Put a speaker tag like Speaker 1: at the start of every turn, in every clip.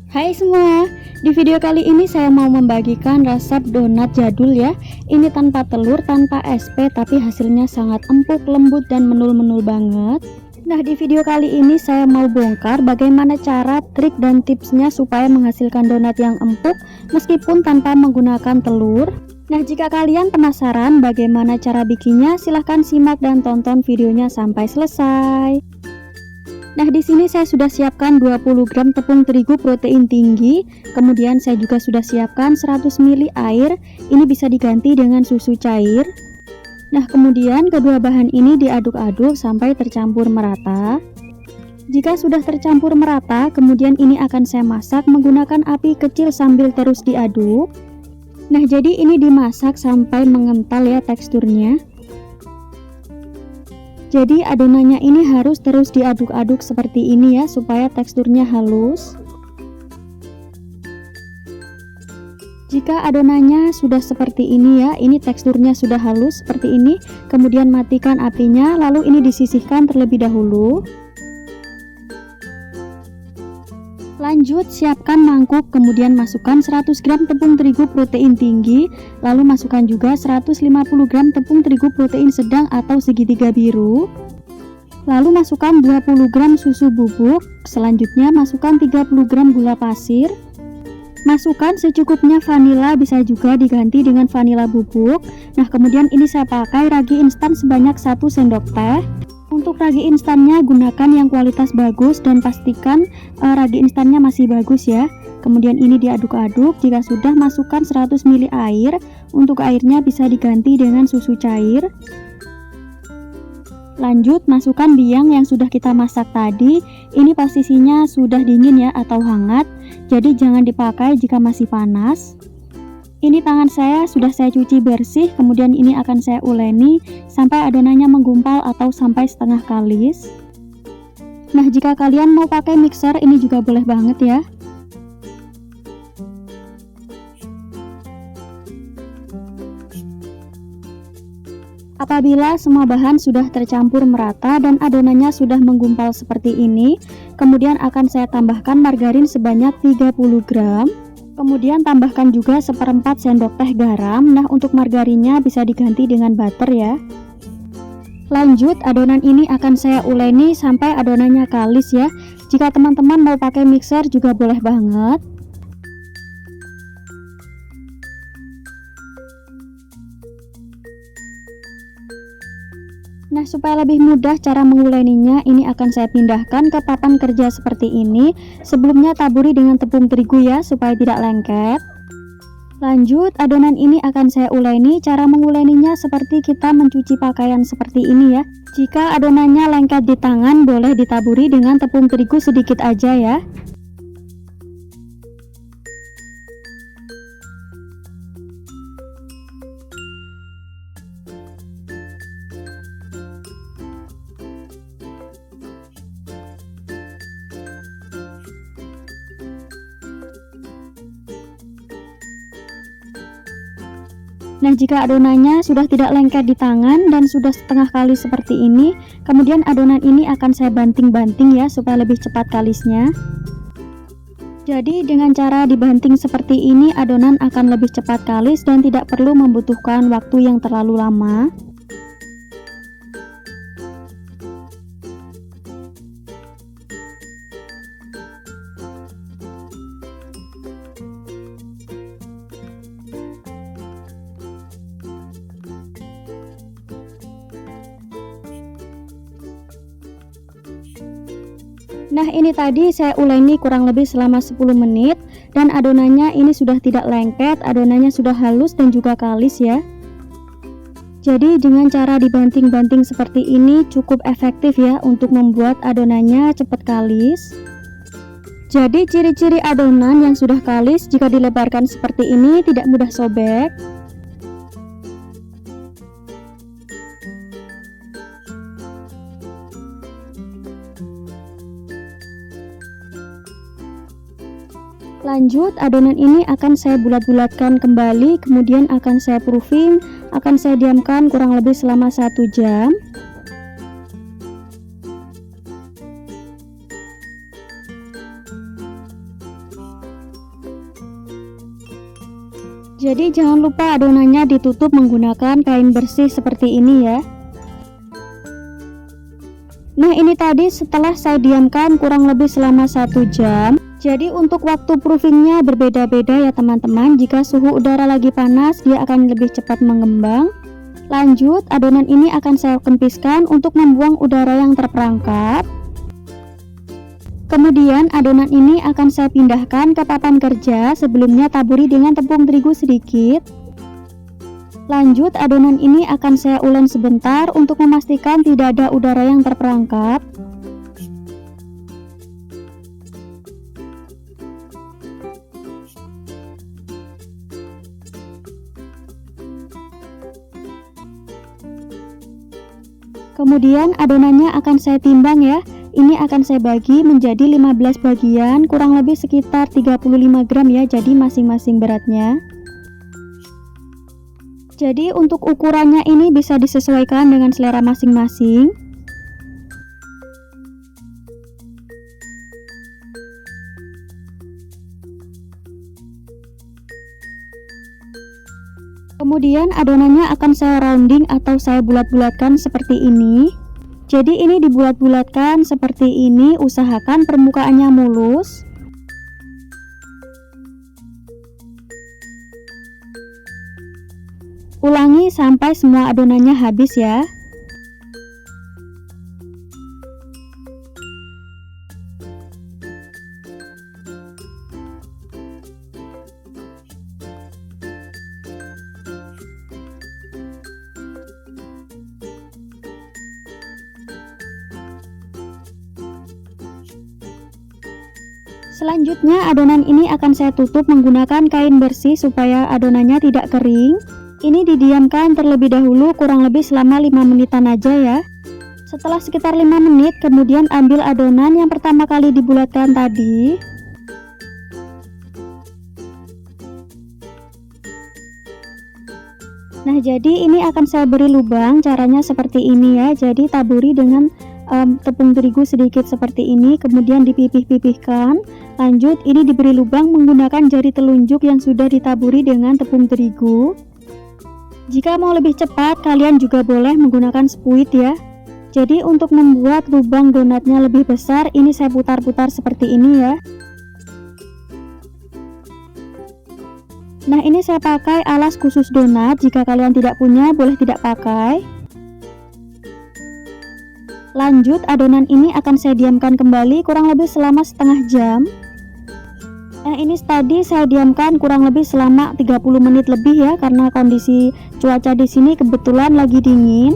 Speaker 1: Hai semua, di video kali ini saya mau membagikan resep donat jadul ya. Ini tanpa telur, tanpa SP, tapi hasilnya sangat empuk, lembut, dan menul-menul banget. Nah, di video kali ini saya mau bongkar bagaimana cara, trik, dan tipsnya supaya menghasilkan donat yang empuk meskipun tanpa menggunakan telur. Nah, jika kalian penasaran bagaimana cara bikinnya, silahkan simak dan tonton videonya sampai selesai. Nah, di sini saya sudah siapkan 20 gram tepung terigu protein tinggi. Kemudian saya juga sudah siapkan 100 ml air. Ini bisa diganti dengan susu cair. Nah, kemudian kedua bahan ini diaduk-aduk sampai tercampur merata. Jika sudah tercampur merata, kemudian ini akan saya masak menggunakan api kecil sambil terus diaduk. Nah, jadi ini dimasak sampai mengental ya teksturnya. Jadi adonannya ini harus terus diaduk-aduk seperti ini ya, supaya teksturnya halus. Jika adonannya sudah seperti ini ya, ini teksturnya sudah halus seperti ini, kemudian matikan apinya, lalu ini disisihkan terlebih dahulu. Lanjut, siapkan mangkuk, kemudian masukkan 100 gram tepung terigu protein tinggi, lalu masukkan juga 150 gram tepung terigu protein sedang atau segitiga biru. Lalu masukkan 20 gram susu bubuk, selanjutnya masukkan 30 gram gula pasir. Masukkan secukupnya vanila, bisa juga diganti dengan vanila bubuk. Nah, kemudian ini saya pakai ragi instan sebanyak 1 sendok teh. Untuk ragi instannya gunakan yang kualitas bagus dan pastikan ragi instannya masih bagus ya. Kemudian ini diaduk-aduk. Jika sudah, masukkan 100 ml air. Untuk airnya bisa diganti dengan susu cair. Lanjut, masukkan biang yang sudah kita masak tadi. Ini posisinya sudah dingin ya atau hangat. Jadi jangan dipakai jika masih panas. Ini tangan saya sudah saya cuci bersih, kemudian ini akan saya uleni sampai adonannya menggumpal atau sampai setengah kalis. Nah, jika kalian mau pakai mixer ini juga boleh banget ya. Apabila semua bahan sudah tercampur merata dan adonannya sudah menggumpal seperti ini, kemudian akan saya tambahkan margarin sebanyak 30 gram. Kemudian tambahkan juga 1/4 sendok teh garam. Nah, untuk margarinnya bisa diganti dengan butter ya. Lanjut, adonan ini akan saya uleni sampai adonannya kalis ya. Jika teman-teman mau pakai mixer juga boleh banget. Nah, supaya lebih mudah cara menguleninya, ini akan saya pindahkan ke papan kerja seperti ini. Sebelumnya taburi dengan tepung terigu ya, supaya tidak lengket. Lanjut, adonan ini akan saya uleni. Cara menguleninya seperti kita mencuci pakaian seperti ini ya. Jika adonannya lengket di tangan, boleh ditaburi dengan tepung terigu sedikit aja ya. Nah, jika adonannya sudah tidak lengket di tangan dan sudah setengah kalis seperti ini, kemudian adonan ini akan saya banting-banting ya, supaya lebih cepat kalisnya. Jadi dengan cara dibanting seperti ini, adonan akan lebih cepat kalis dan tidak perlu membutuhkan waktu yang terlalu lama. Nah, ini tadi saya uleni kurang lebih selama 10 menit dan adonannya ini sudah tidak lengket, adonannya sudah halus dan juga kalis ya. Jadi dengan cara dibanting-banting seperti ini cukup efektif ya untuk membuat adonannya cepat kalis. Jadi ciri-ciri adonan yang sudah kalis jika dilebarkan seperti ini tidak mudah sobek. Lanjut, adonan ini akan saya bulat-bulatkan kembali, kemudian akan saya proofing, akan saya diamkan kurang lebih selama 1 jam. Jadi jangan lupa adonannya ditutup menggunakan kain bersih seperti ini ya. Nah ini tadi setelah saya diamkan kurang lebih selama 1 jam. Jadi untuk waktu proofingnya berbeda-beda ya teman-teman. Jika suhu udara lagi panas dia akan lebih cepat mengembang. Lanjut, adonan ini akan saya kempiskan untuk membuang udara yang terperangkap. Kemudian adonan ini akan saya pindahkan ke papan kerja. Sebelumnya taburi dengan tepung terigu sedikit. Lanjut, adonan ini akan saya ulen sebentar untuk memastikan tidak ada udara yang terperangkap. Kemudian adonannya akan saya timbang ya. Ini akan saya bagi menjadi 15 bagian, kurang lebih sekitar 35 gram ya, jadi masing-masing beratnya. Jadi untuk ukurannya ini bisa disesuaikan dengan selera masing-masing. Kemudian adonannya akan saya rounding atau saya bulat-bulatkan seperti ini. Jadi ini dibulat-bulatkan seperti ini, usahakan permukaannya mulus. Ulangi sampai semua adonannya habis ya. Selanjutnya adonan ini akan saya tutup menggunakan kain bersih supaya adonannya tidak kering. Ini didiamkan terlebih dahulu kurang lebih selama 5 menitan aja ya. Setelah sekitar 5 menit kemudian ambil adonan yang pertama kali dibulatkan tadi. Nah jadi ini akan saya beri lubang, caranya seperti ini ya. Jadi taburi dengan tepung terigu sedikit seperti ini, kemudian dipipih-pipihkan. Lanjut ini diberi lubang menggunakan jari telunjuk yang sudah ditaburi dengan tepung terigu. Jika mau lebih cepat kalian juga boleh menggunakan spuit ya. Jadi untuk membuat lubang donatnya lebih besar ini saya putar-putar seperti ini ya. Nah ini saya pakai alas khusus donat, jika kalian tidak punya boleh tidak pakai. Lanjut adonan ini akan saya diamkan kembali kurang lebih selama setengah jam. Nah ini tadi saya diamkan kurang lebih selama 30 menit lebih ya, karena kondisi cuaca di sini kebetulan lagi dingin.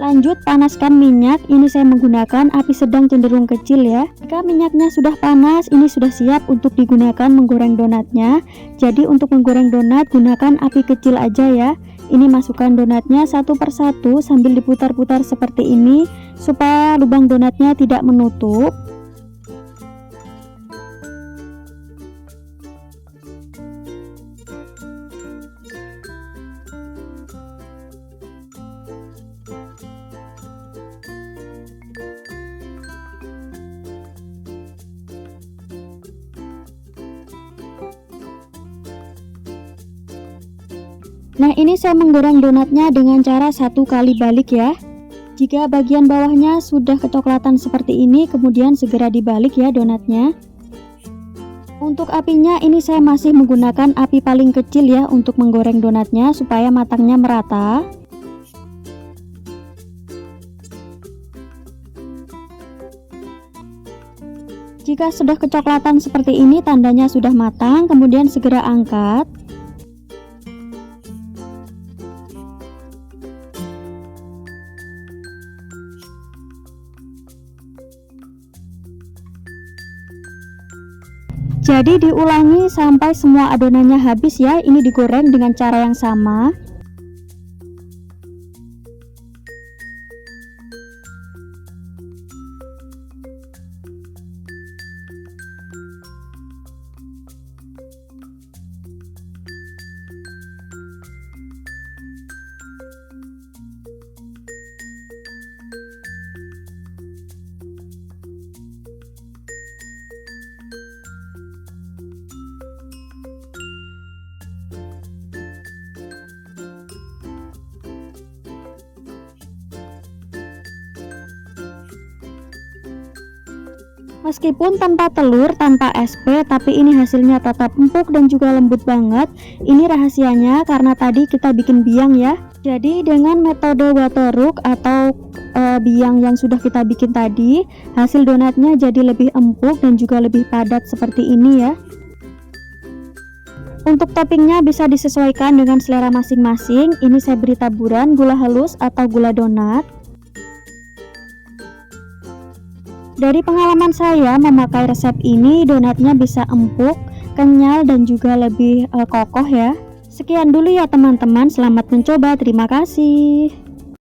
Speaker 1: Lanjut panaskan minyak, ini saya menggunakan api sedang cenderung kecil ya. Jika minyaknya sudah panas, ini sudah siap untuk digunakan menggoreng donatnya. Jadi untuk menggoreng donat gunakan api kecil aja ya. Ini masukkan donatnya satu persatu sambil diputar-putar seperti ini supaya lubang donatnya tidak menutup. Nah ini saya menggoreng donatnya dengan cara 1 kali balik ya. Jika bagian bawahnya sudah kecoklatan seperti ini kemudian segera dibalik ya donatnya. Untuk apinya ini saya masih menggunakan api paling kecil ya untuk menggoreng donatnya supaya matangnya merata. Jika sudah kecoklatan seperti ini tandanya sudah matang, kemudian segera angkat. Jadi diulangi sampai semua adonannya habis ya, ini digoreng dengan cara yang sama. Meskipun tanpa telur, tanpa SP, tapi ini hasilnya tetap empuk dan juga lembut banget. Ini rahasianya karena tadi kita bikin biang ya. Jadi dengan metode watercook atau biang yang sudah kita bikin tadi, hasil donatnya jadi lebih empuk dan juga lebih padat seperti ini ya. Untuk toppingnya bisa disesuaikan dengan selera masing-masing. Ini saya beri taburan gula halus atau gula donat. Dari pengalaman saya memakai resep ini, donatnya bisa empuk, kenyal, dan juga lebih kokoh ya. Sekian dulu ya teman-teman, selamat mencoba, terima kasih.